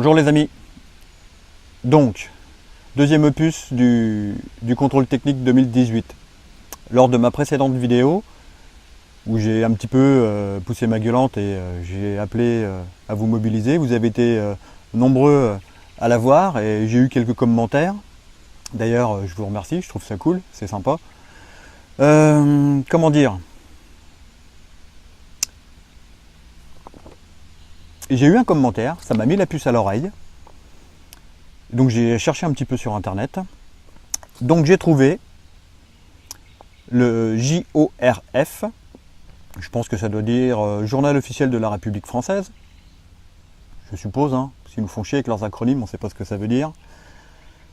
Bonjour les amis. Donc, deuxième opus du contrôle technique 2018. Lors de ma précédente vidéo, où j'ai un petit peu poussé ma gueulante et j'ai appelé à vous mobiliser, vous avez été nombreux à la voir et j'ai eu quelques commentaires. D'ailleurs, je vous remercie, je trouve ça cool, c'est sympa. Comment dire ? J'ai eu un commentaire, ça m'a mis la puce à l'oreille. Donc j'ai cherché un petit peu sur internet. Donc j'ai trouvé le JORF, je pense que ça doit dire Journal officiel de la République française. Je suppose, hein, s'ils nous font chier avec leurs acronymes, on ne sait pas ce que ça veut dire.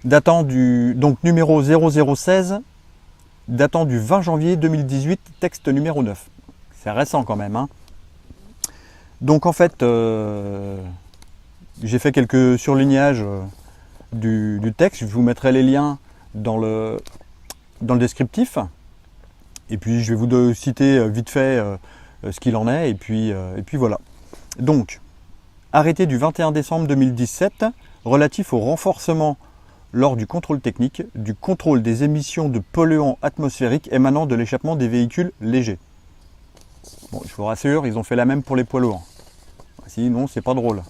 Datant du donc numéro 0016, datant du 20 janvier 2018, texte numéro 9. C'est récent quand même, hein. Donc en fait, j'ai fait quelques surlignages du texte. Je vous mettrai les liens dans le descriptif. Et puis je vais vous citer vite fait ce qu'il en est. Et puis voilà. Donc, arrêté du 21 décembre 2017 relatif au renforcement lors du contrôle technique du contrôle des émissions de polluants atmosphériques émanant de l'échappement des véhicules légers. Bon, je vous rassure, ils ont fait la même pour les poids lourds. Sinon, c'est pas drôle.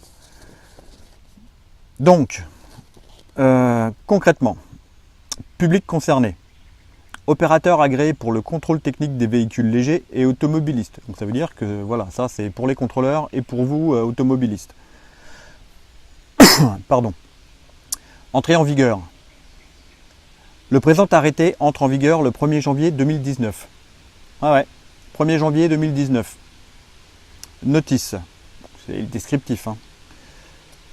Donc, concrètement, public concerné, opérateur agréé pour le contrôle technique des véhicules légers et automobilistes. Donc ça veut dire que voilà, ça c'est pour les contrôleurs et pour vous, automobilistes. Pardon. Entrée en vigueur. Le présent arrêté entre en vigueur le 1er janvier 2019. Ah ouais. 1er janvier 2019. Notice, c'est le descriptif. Hein.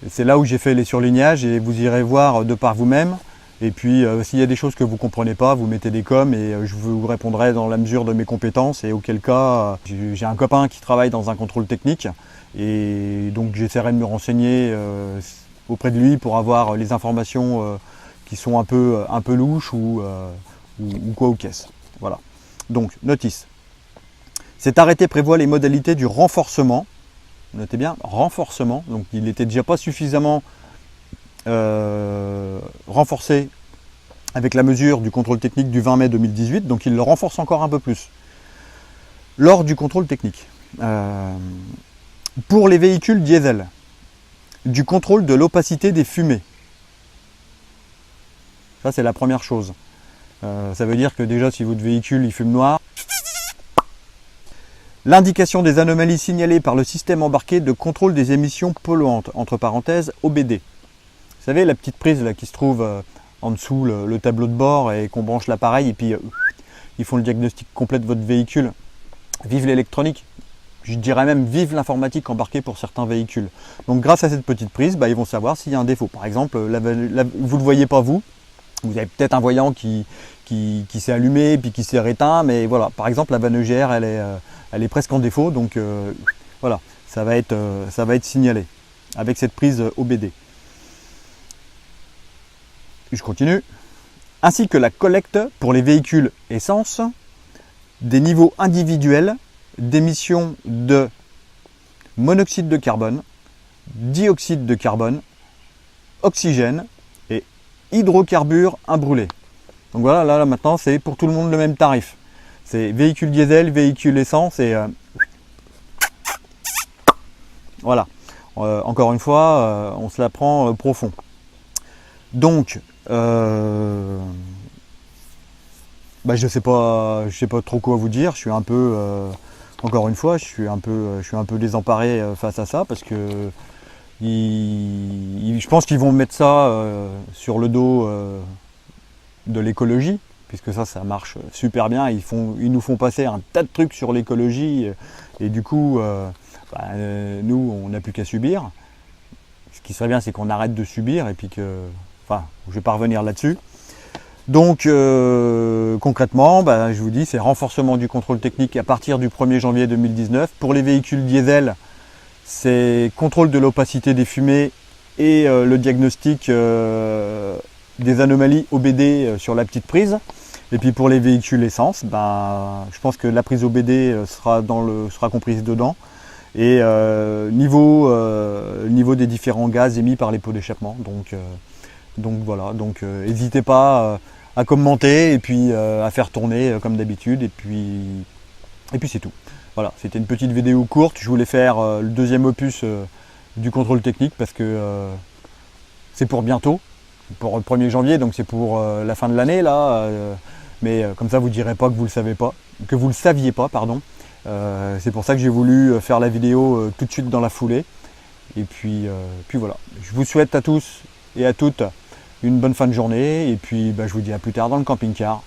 C'est là où j'ai fait les surlignages et vous irez voir de par vous-même. Et puis s'il y a des choses que vous ne comprenez pas, vous mettez des coms et je vous répondrai dans la mesure de mes compétences. Et auquel cas, j'ai un copain qui travaille dans un contrôle technique. Et donc j'essaierai de me renseigner auprès de lui pour avoir les informations qui sont un peu louches ou quoi ou qu'est-ce. Voilà. Donc, notice. Cet arrêté prévoit les modalités du renforcement. Notez bien, renforcement. Donc il n'était déjà pas suffisamment renforcé avec la mesure du contrôle technique du 20 mai 2018. Donc il le renforce encore un peu plus. Lors du contrôle technique. Pour les véhicules diesel, du contrôle de l'opacité des fumées. Ça c'est la première chose. Ça veut dire que déjà si votre véhicule il fume noir, l'indication des anomalies signalées par le système embarqué de contrôle des émissions polluantes, entre parenthèses OBD. Vous savez, la petite prise là, qui se trouve en dessous le tableau de bord et qu'on branche l'appareil et puis ils font le diagnostic complet de votre véhicule. Vive l'électronique, je dirais même vive l'informatique embarquée pour certains véhicules. Donc grâce à cette petite prise, ils vont savoir s'il y a un défaut. Par exemple, vous ne le voyez pas vous avez peut-être un voyant qui s'est allumé et puis qui s'est éteint, mais voilà, par exemple la vanne EGR elle est presque en défaut, donc voilà, ça va être signalé avec cette prise OBD. Je continue. Ainsi que la collecte pour les véhicules essence des niveaux individuels d'émissions de monoxyde de carbone, dioxyde de carbone, oxygène et hydrocarbures imbrûlés. Donc voilà, là maintenant c'est pour tout le monde le même tarif. C'est véhicule diesel, véhicule essence et voilà. Encore une fois, on se la prend profond. Donc, je sais pas trop quoi vous dire. Je suis un peu, encore une fois, je suis un peu désemparé face à ça parce que je pense qu'ils vont mettre ça sur le dos de l'écologie. Puisque ça marche super bien, ils nous font passer un tas de trucs sur l'écologie et du coup, nous, on n'a plus qu'à subir. Ce qui serait bien, c'est qu'on arrête de subir et puis que, enfin, je ne vais pas revenir là-dessus. Donc, concrètement, je vous dis, c'est renforcement du contrôle technique à partir du 1er janvier 2019. Pour les véhicules diesel, c'est contrôle de l'opacité des fumées et le diagnostic des anomalies OBD sur la petite prise. Et puis pour les véhicules essence, je pense que la prise OBD sera comprise dedans. et niveau des différents gaz émis par les pots d'échappement. Donc voilà, n'hésitez pas à commenter et puis à faire tourner comme d'habitude, et puis c'est tout. Voilà, c'était une petite vidéo courte. Je voulais faire le deuxième opus du contrôle technique parce que c'est pour bientôt, pour le 1er janvier, donc c'est pour la fin de l'année là. Mais comme ça, vous ne direz pas que vous le saviez pas, pardon. C'est pour ça que j'ai voulu faire la vidéo tout de suite dans la foulée. Et puis voilà. Je vous souhaite à tous et à toutes une bonne fin de journée. Et puis je vous dis à plus tard dans le camping-car.